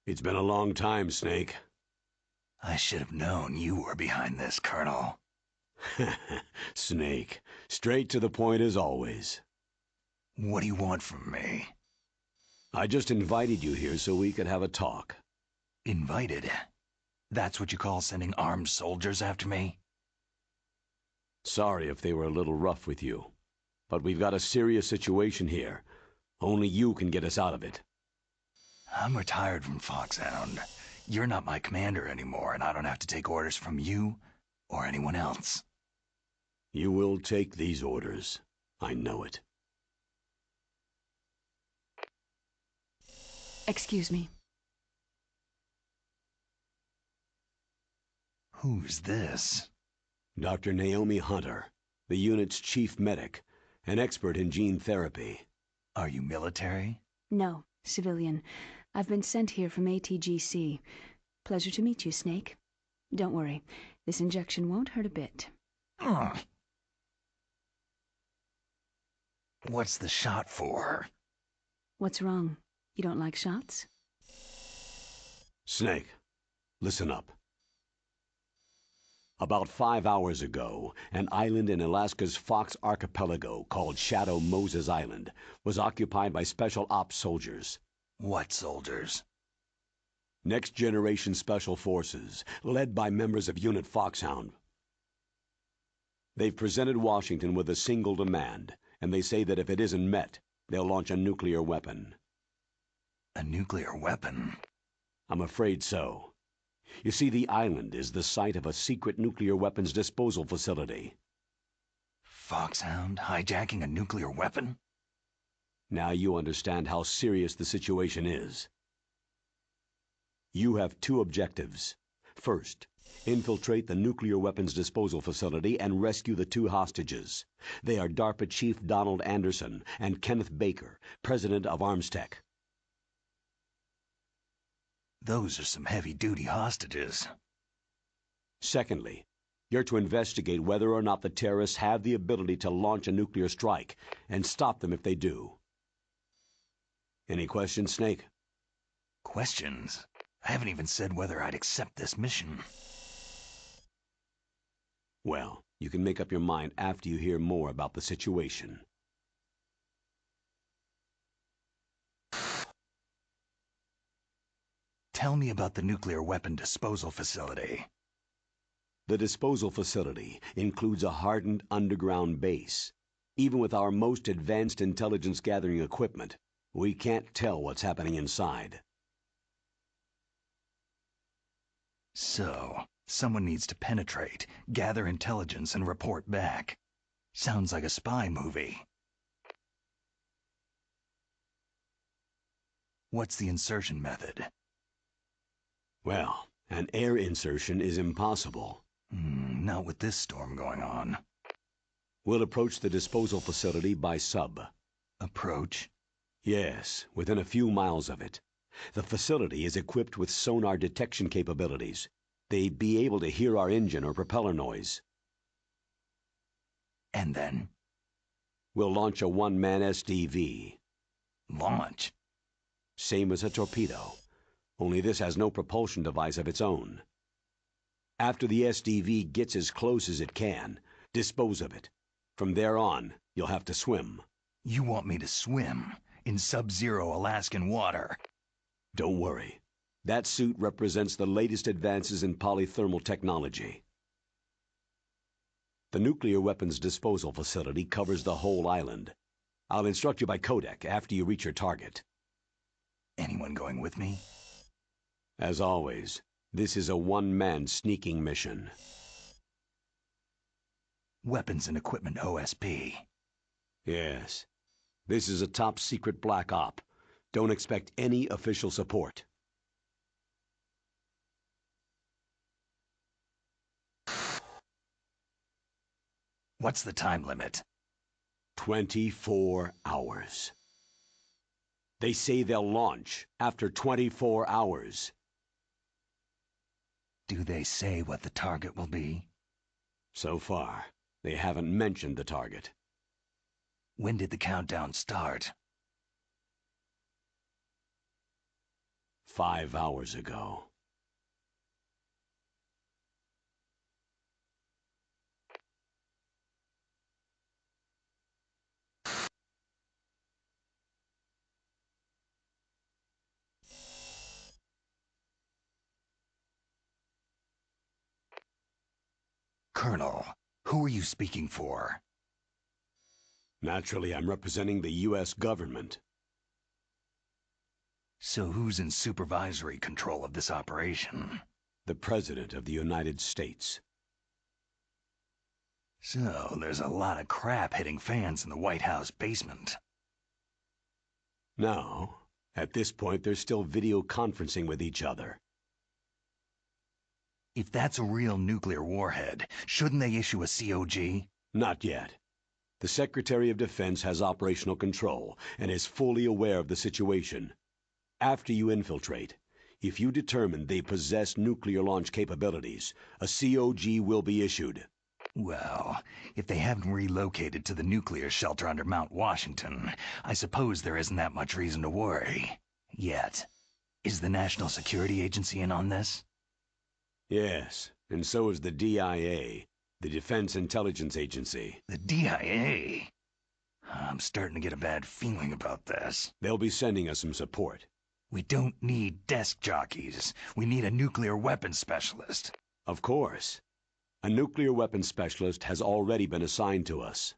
It's been a long time, Snake. I should have known you were behind this, Colonel. Snake, straight to the point as always. What do you want from me? I just invited you here so we could have a talk. Invited? That's what you call sending armed soldiers after me? Sorry if they were a little rough with you, but we've got a serious situation here. Only you can get us out of it. I'm retired from Foxhound. You're not my commander anymore, and I don't have to take orders from you or anyone else. You will take these orders. I know it. Excuse me. Who's this? Dr. Naomi Hunter, the unit's chief medic, an expert in gene therapy. Are you military? No, civilian. I've been sent here from ATGC. Pleasure to meet you, Snake. Don't worry, this injection won't hurt a bit. What's the shot for? What's wrong? You don't like shots? Snake, listen up. About 5 hours ago, an island in Alaska's Fox Archipelago called Shadow Moses Island was occupied by Special Ops soldiers. What soldiers? Next Generation Special Forces, led by members of Unit Foxhound. They've presented Washington with a single demand, and they say that if it isn't met, they'll launch a nuclear weapon. A nuclear weapon? I'm afraid so. You see, the island is the site of a secret nuclear weapons disposal facility. Foxhound hijacking a nuclear weapon? Now you understand how serious the situation is. You have two objectives. First, infiltrate the nuclear weapons disposal facility and rescue the two hostages. They are DARPA Chief Donald Anderson and Kenneth Baker, President of Armstech. Those are some heavy-duty hostages. Secondly, you're to investigate whether or not the terrorists have the ability to launch a nuclear strike and stop them if they do. Any questions, Snake? Questions? I haven't even said whether I'd accept this mission. Well, you can make up your mind after you hear more about the situation. Tell me about the nuclear weapon disposal facility. The disposal facility includes a hardened underground base. Even with our most advanced intelligence gathering equipment, we can't tell what's happening inside. So, someone needs to penetrate, gather intelligence, and report back. Sounds like a spy movie. What's the insertion method? Well, an air insertion is impossible. Not with this storm going on. We'll approach the disposal facility by sub. Approach? Yes, within a few miles of it. The facility is equipped with sonar detection capabilities. They'd be able to hear our engine or propeller noise. And then? We'll launch a one-man SDV. Launch? Same as a torpedo. Only this has no propulsion device of its own. After the SDV gets as close as it can, dispose of it. From there on, you'll have to swim. You want me to swim in sub-zero Alaskan water? Don't worry. That suit represents the latest advances in polythermal technology. The nuclear weapons disposal facility covers the whole island. I'll instruct you by codec after you reach your target. Anyone going with me? As always, this is a one-man sneaking mission. Weapons and equipment OSP. Yes. This is a top-secret black op. Don't expect any official support. What's the time limit? 24 hours. They say they'll launch after 24 hours. Do they say what the target will be? So far, they haven't mentioned the target. When did the countdown start? 5 hours ago. Colonel, who are you speaking for? Naturally, I'm representing the U.S. government. So who's in supervisory control of this operation? The President of the United States. So there's a lot of crap hitting fans in the White House basement. No. At this point, they're still video conferencing with each other. If that's a real nuclear warhead, shouldn't they issue a COG? Not yet. The Secretary of Defense has operational control and is fully aware of the situation. After you infiltrate, if you determine they possess nuclear launch capabilities, a COG will be issued. Well, if they haven't relocated to the nuclear shelter under Mount Washington, I suppose there isn't that much reason to worry. Yet. Is the National Security Agency in on this? Yes, and so is the DIA, the Defense Intelligence Agency. The DIA? I'm starting to get a bad feeling about this. They'll be sending us some support. We don't need desk jockeys. We need a nuclear weapons specialist. Of course. A nuclear weapons specialist has already been assigned to us.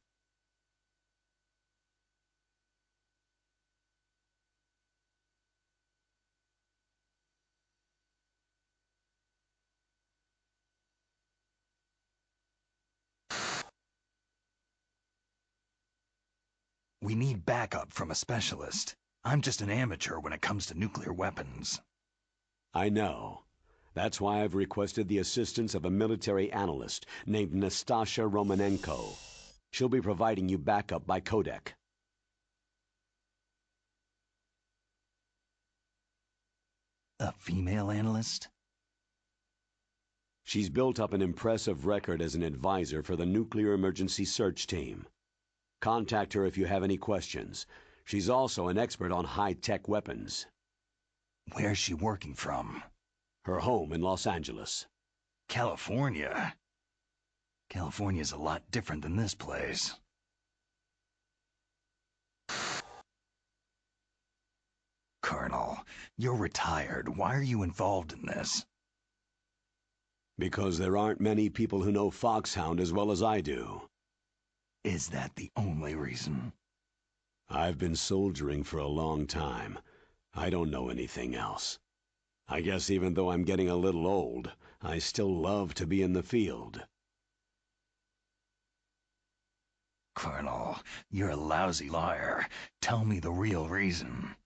We need backup from a specialist. I'm just an amateur when it comes to nuclear weapons. I know. That's why I've requested the assistance of a military analyst named Nastasha Romanenko. She'll be providing you backup by codec. A female analyst? She's built up an impressive record as an advisor for the Nuclear Emergency Search Team. Contact her if you have any questions. She's also an expert on high-tech weapons. Where's she working from? Her home in Los Angeles. California? California's a lot different than this place. Colonel, you're retired. Why are you involved in this? Because there aren't many people who know Foxhound as well as I do. Is that the only reason? I've been soldiering for a long time. I don't know anything else. I guess even though I'm getting a little old, I still love to be in the field. Colonel, you're a lousy liar. Tell me the real reason.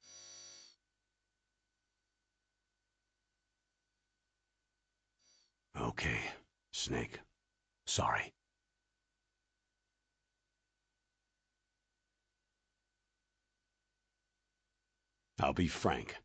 Okay, Snake. Sorry. I'll be frank.